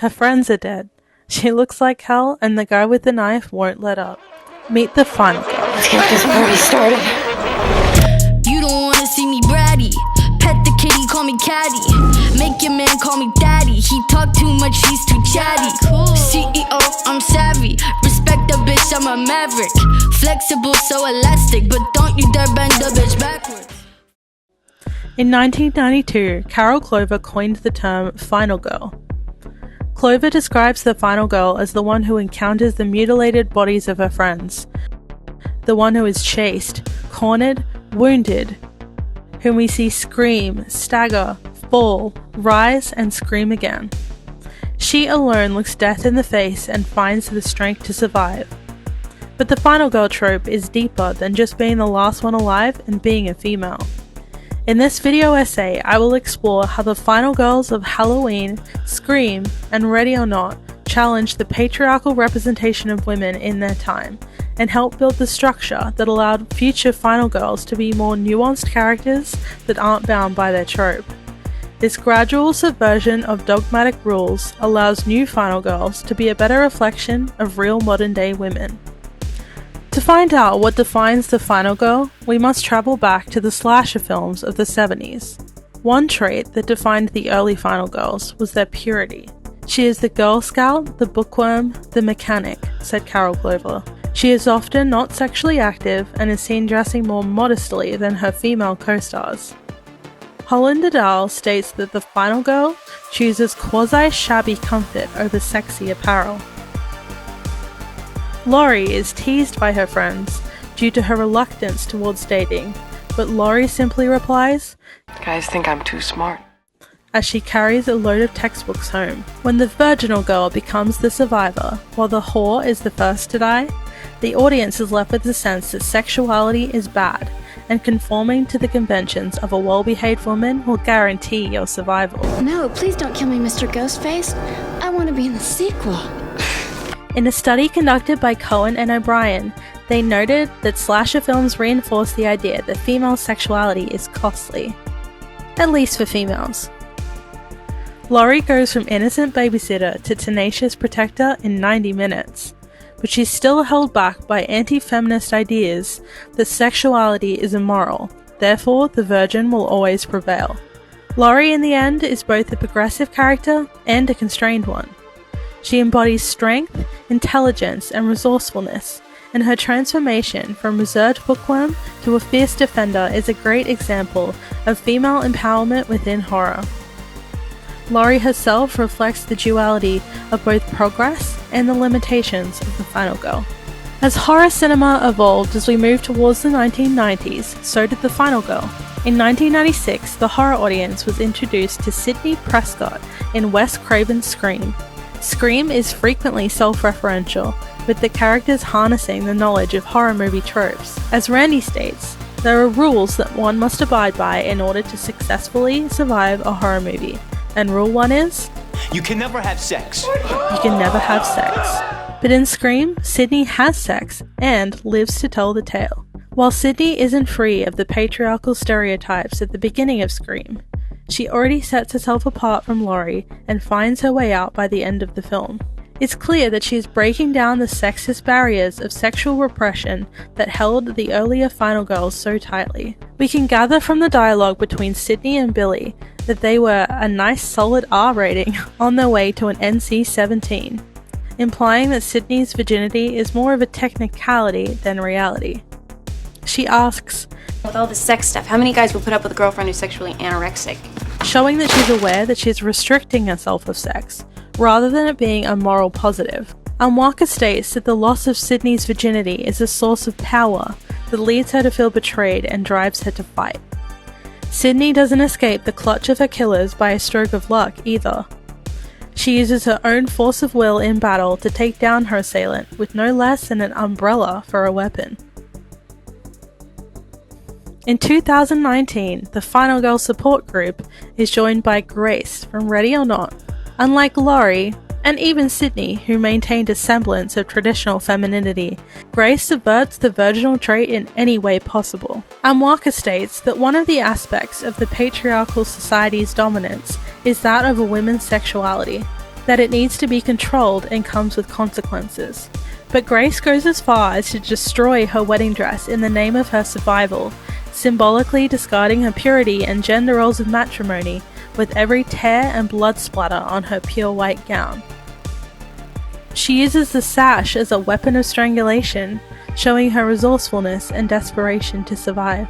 Her friends are dead. She looks like hell, and the guy with the knife won't let up. Meet the final girl. Let's get this party started. You don't wanna see me bratty. Pet the kitty, call me caddy. Make your man call me daddy. He talk too much, he's too chatty. CEO, I'm savvy. Respect the bitch, I'm a maverick. Flexible, so elastic, but don't you dare bend the bitch backwards. In 1992, Carol Clover coined the term final girl. Clover describes the final girl as the one who encounters the mutilated bodies of her friends, the one who is chased, cornered, wounded, whom we see scream, stagger, fall, rise, and scream again. She alone looks death in the face and finds the strength to survive. But the final girl trope is deeper than just being the last one alive and being a female. In this video essay, I will explore how the final girls of Halloween, Scream, and Ready or Not challenged the patriarchal representation of women in their time, and helped build the structure that allowed future final girls to be more nuanced characters that aren't bound by their trope. This gradual subversion of dogmatic rules allows new final girls to be a better reflection of real modern day women. To find out what defines the final girl, we must travel back to the slasher films of the 70s. One trait that defined the early final girls was their purity. She is the Girl Scout, the bookworm, the mechanic, said Carol Clover. She is often not sexually active and is seen dressing more modestly than her female co-stars. Holland et al. States that the final girl chooses quasi-shabby comfort over sexy apparel. Laurie is teased by her friends due to her reluctance towards dating, but Laurie simply replies, Guys think I'm too smart. as she carries a load of textbooks home. When the virginal girl becomes the survivor, while the whore is the first to die, the audience is left with the sense that sexuality is bad, and conforming to the conventions of a well-behaved woman will guarantee your survival. No, please don't kill me, Mr. Ghostface. I want to be in the sequel. In a study conducted by Cohen and O'Brien, they noted that slasher films reinforce the idea that female sexuality is costly. At least for females. Laurie goes from innocent babysitter to tenacious protector in 90 minutes, but she's still held back by anti-feminist ideas that sexuality is immoral, therefore the virgin will always prevail. Laurie in the end is both a progressive character and a constrained one. She embodies strength, intelligence, and resourcefulness, and her transformation from reserved bookworm to a fierce defender is a great example of female empowerment within horror. Laurie herself reflects the duality of both progress and the limitations of the final girl. As horror cinema evolved as we moved towards the 1990s, so did the final girl. In 1996, the horror audience was introduced to Sidney Prescott in Wes Craven's Scream. Scream is frequently self-referential, with the characters harnessing the knowledge of horror movie tropes. As Randy states, there are rules that one must abide by in order to successfully survive a horror movie, and rule 1 is, you can never have sex. you can never have sex. But in Scream, Sidney has sex and lives to tell the tale. While Sidney isn't free of the patriarchal stereotypes at the beginning of Scream, she already sets herself apart from Laurie and finds her way out by the end of the film. It's clear that she is breaking down the sexist barriers of sexual repression that held the earlier final girls so tightly. We can gather from the dialogue between Sidney and Billy that they were a nice solid R rating on their way to an NC-17, implying that Sidney's virginity is more of a technicality than reality. She asks, with all this sex stuff, how many guys will put up with a girlfriend who's sexually anorexic? showing that she's aware that she's restricting herself of sex, rather than it being a moral positive. Walker states that the loss of Sidney's virginity is a source of power that leads her to feel betrayed and drives her to fight. Sidney doesn't escape the clutch of her killers by a stroke of luck either. She uses her own force of will in battle to take down her assailant with no less than an umbrella for a weapon. In 2019, the Final Girl support group is joined by Grace from Ready or Not. Unlike Laurie, and even Sidney, who maintained a semblance of traditional femininity, Grace subverts the virginal trait in any way possible. Walker states that one of the aspects of the patriarchal society's dominance is that of a woman's sexuality. that it needs to be controlled and comes with consequences. But Grace goes as far as to destroy her wedding dress in the name of her survival, symbolically discarding her purity and gender roles of matrimony with every tear and blood splatter on her pure white gown. She uses the sash as a weapon of strangulation, showing her resourcefulness and desperation to survive.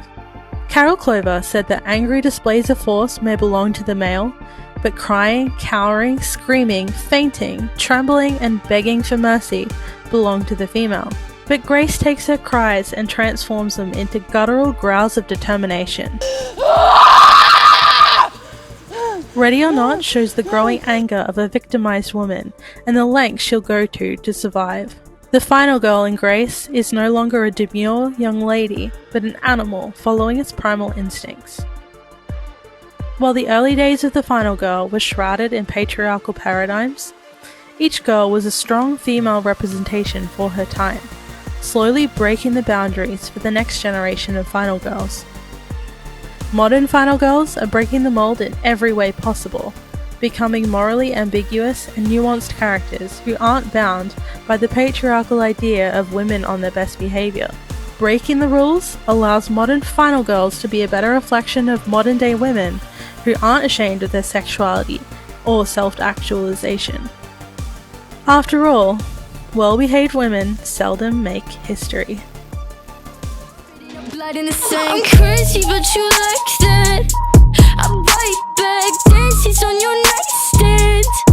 Carol Clover said that angry displays of force may belong to the male, but crying, cowering, screaming, fainting, trembling, and begging for mercy belong to the female. But Grace takes her cries and transforms them into guttural growls of determination. Ready or Not shows the growing anger of a victimized woman and the lengths she'll go to survive. The final girl in Grace is no longer a demure young lady, but an animal following its primal instincts. While the early days of the final girl were shrouded in patriarchal paradigms, each girl was a strong female representation for her time, slowly breaking the boundaries for the next generation of final girls. Modern final girls are breaking the mold in every way possible, becoming morally ambiguous and nuanced characters who aren't bound by the patriarchal idea of women on their best behavior. Breaking the rules allows modern final girls to be a better reflection of modern day women who aren't ashamed of their sexuality or self-actualization. After all, well-behaved women seldom make history. Blood in the sand. I'm crazy, but you like that. I bite back, dances on your nightstand.